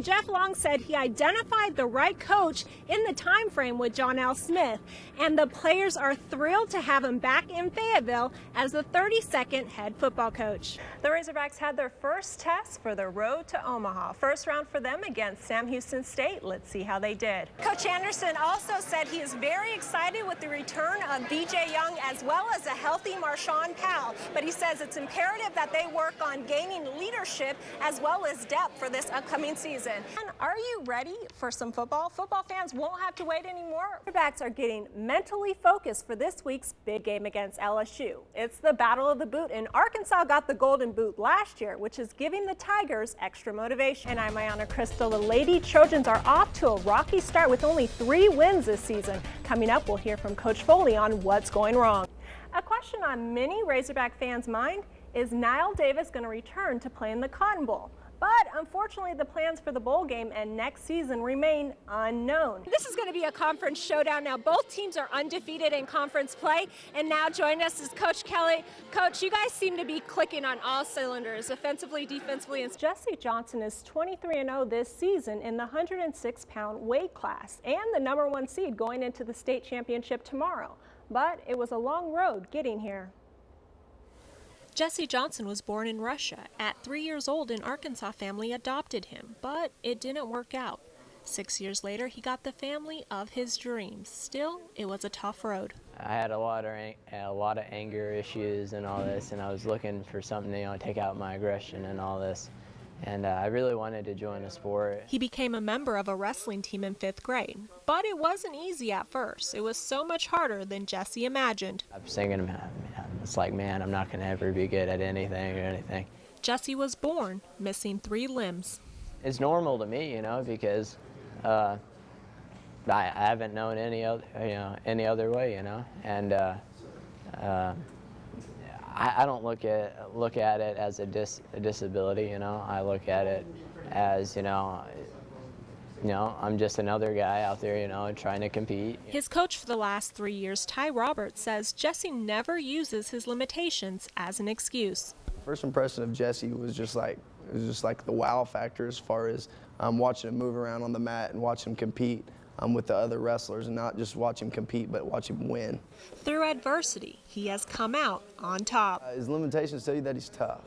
Jeff Long said he identified the right coach in the time frame with John L. Smith, and the players are thrilled to have him back in Fayetteville as the 32nd head football coach. The Razorbacks had their first test for the road to Omaha. First round for them against Sam Houston State. Let's see how they did. Coach Anderson also said he is very excited with the return of BJ Young as well as a healthy Marshawn Powell, but he says it's imperative that they work on gaining leadership as well as depth for this upcoming season. And are you ready for some football? Football fans won't have to wait anymore. Razorbacks are getting mentally focused for this week's big game against LSU. It's the Battle of the Boot, and Arkansas got the Golden Boot last year, which is giving the Tigers extra motivation. And I'm Aiyana Cristal. The Lady Trojans are off to a rocky start with only 3 wins this season. Coming up, we'll hear from Coach Foley on what's going wrong. A question on many Razorback fans' mind is Niall Davis going to return to play in the Cotton Bowl? But unfortunately, the plans for the bowl game and next season remain unknown. This is going to be a conference showdown now. Both teams are undefeated in conference play. And now joining us is Coach Kelly. Coach, you guys seem to be clicking on all cylinders, offensively, defensively. And Jesse Johnson is 23-0 this season in the 106-pound weight class and the #1 seed going into the state championship tomorrow. But it was a long road getting here. Jesse Johnson was born in Russia. At 3 years old, an Arkansas family adopted him, but it didn't work out. 6 years later, he got the family of his dreams. Still, it was a tough road. I had a lot of anger issues and all this, and I was looking for something to take out my aggression and all this. And I really wanted to join a sport. He became a member of a wrestling team in 5th grade, but it wasn't easy at first. It was so much harder than Jesse imagined. I was thinking, it's like, man, I'm not going to ever be good at anything. Jesse was born missing 3 limbs. It's normal to me, because I haven't known any other way, and I don't look at it as a disability, I look at it as, I'm just another guy out there, trying to compete. His coach for the last 3 years, Ty Roberts, says Jesse never uses his limitations as an excuse. First impression of Jesse was just like the wow factor as far as watching him move around on the mat and watch him compete with the other wrestlers, and not just watch him compete, but watch him win. Through adversity, he has come out on top. His limitations tell you that he's tough.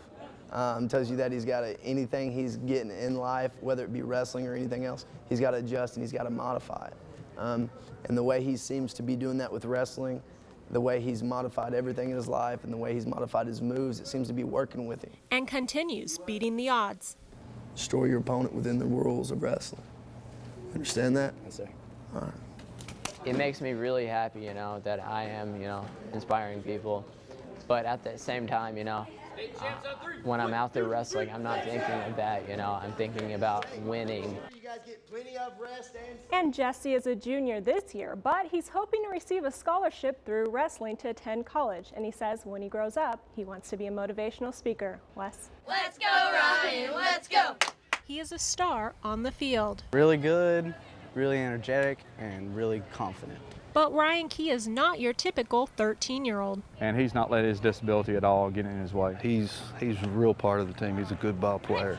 Tells you that he's got anything he's getting in life, whether it be wrestling or anything else, he's got to adjust and he's got to modify it. And the way he seems to be doing that with wrestling, the way he's modified everything in his life and the way he's modified his moves, it seems to be working with him. And continues beating the odds. Destroy your opponent within the rules of wrestling. Understand that? Yes, sir. All right. It makes me really happy, that I am, inspiring people. But at the same time, when I'm out there wrestling, I'm not thinking of that, I'm thinking about winning. You guys get plenty of rest And Jesse is a junior this year, but he's hoping to receive a scholarship through wrestling to attend college. And he says when he grows up, he wants to be a motivational speaker. Wes? Let's go, Ryan, let's go! He is a star on the field. Really good, really energetic, and really confident. But Ryan Key is not your typical 13-year-old. And he's not let his disability at all get in his way. He's a real part of the team. He's a good ball player,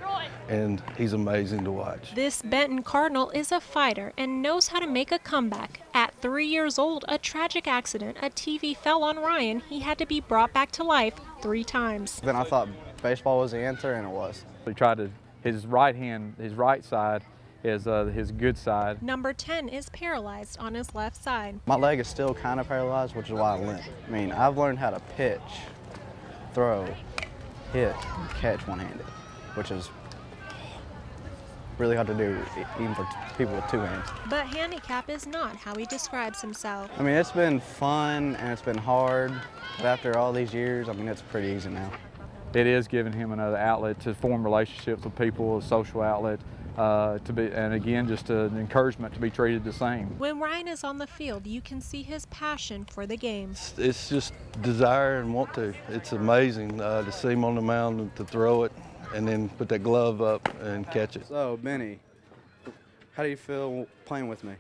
and he's amazing to watch. This Benton Cardinal is a fighter and knows how to make a comeback. At 3 years old, a tragic accident, a TV fell on Ryan. He had to be brought back to life 3 times. Then I thought baseball was the answer, and it was. He tried to, his right side is his good side. Number 10 is paralyzed on his left side. My leg is still kind of paralyzed, which is why I limp. I mean, I've learned how to pitch, throw, hit, and catch one-handed, which is really hard to do, even for people with 2 hands. But handicap is not how he describes himself. I mean, it's been fun and it's been hard, but after all these years, I mean, it's pretty easy now. It is giving him another outlet to form relationships with people, a social outlet, and again, just an encouragement to be treated the same. When Ryan is on the field, you can see his passion for the game. It's just desire and want to. It's amazing to see him on the mound and to throw it and then put that glove up and catch it. So, Benny, how do you feel playing with me?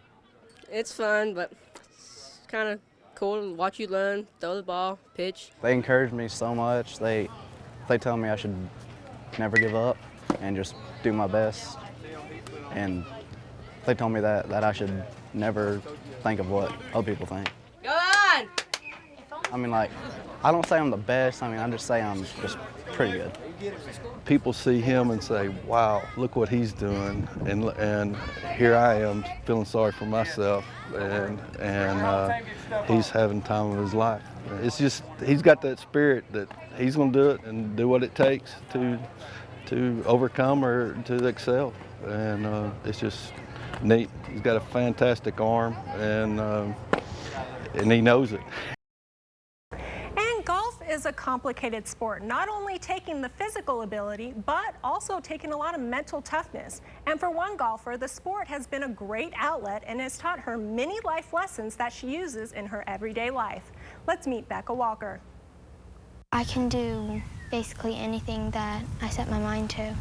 It's fun, but it's kind of cool to watch you learn, throw the ball, pitch. They encourage me so much. They tell me I should never give up and just do my best And they told me that I should never think of what other people think. Go on! I mean, like, I don't say I'm the best. I mean, I just say I'm just pretty good. People see him and say, wow, look what he's doing. And here I am feeling sorry for myself. And he's having time of his life. It's just, he's got that spirit that he's going to do it and do what it takes to overcome or to excel. And it's just neat. He's got a fantastic arm, and he knows it. And golf is a complicated sport, not only taking the physical ability, but also taking a lot of mental toughness. And for one golfer, the sport has been a great outlet and has taught her many life lessons that she uses in her everyday life. Let's meet Becca Walker. I can do basically anything that I set my mind to.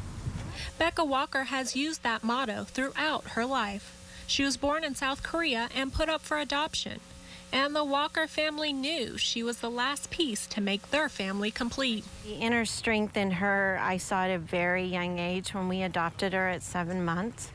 Becca Walker has used that motto throughout her life. She was born in South Korea and put up for adoption. And the Walker family knew she was the last piece to make their family complete. The inner strength in her, I saw at a very young age when we adopted her at 7 months.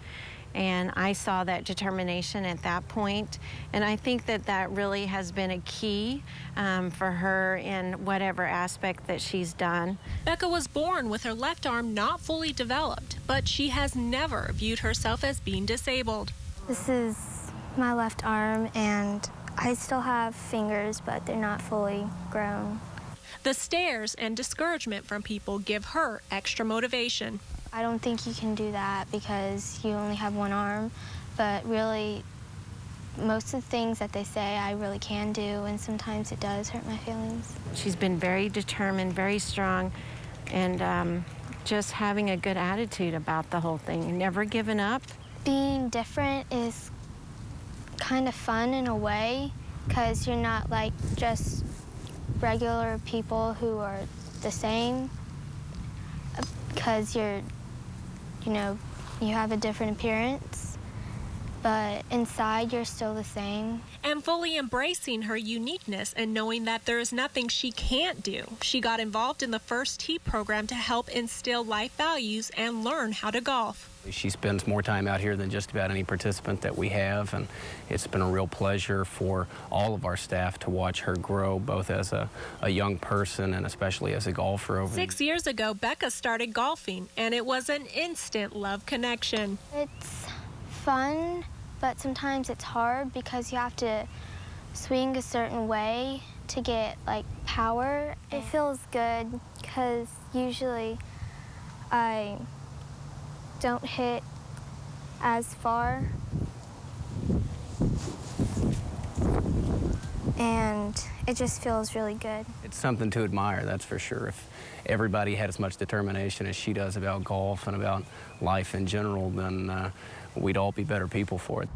And I saw that determination at that point. And I think that really has been a key for her in whatever aspect that she's done. Becca was born with her left arm not fully developed, but she has never viewed herself as being disabled. This is my left arm, and I still have fingers, but they're not fully grown. The stares and discouragement from people give her extra motivation. I don't think you can do that because you only have one arm, but really, most of the things that they say I really can do, and sometimes it does hurt my feelings. She's been very determined, very strong, and just having a good attitude about the whole thing, never giving up. Being different is kind of fun in a way, because you're not like just regular people who are the same, because you have a different appearance, but inside you're still the same. And fully embracing her uniqueness and knowing that there is nothing she can't do, she got involved in the First Tee program to help instill life values and learn how to golf. She spends more time out here than just about any participant that we have, and it's been a real pleasure for all of our staff to watch her grow, both as a young person and especially as a golfer. Over 6 years ago, Becca started golfing, and it was an instant love connection. It's fun, but sometimes it's hard because you have to swing a certain way to get like power. It feels good because usually I don't hit as far, and it just feels really good. It's something to admire, that's for sure. If everybody had as much determination as she does about golf and about life in general, then we'd all be better people for it.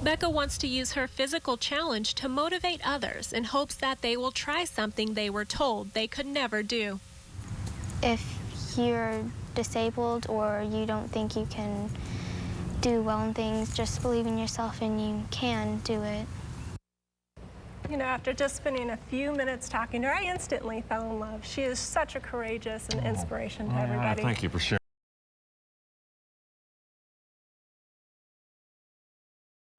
Becca wants to use her physical challenge to motivate others in hopes that they will try something they were told they could never do. If you're disabled or you don't think you can do well in things, just believe in yourself and you can do it. You know, after just spending a few minutes talking to her, I instantly fell in love. She is such a courageous and inspiration to everybody. Thank you for sharing.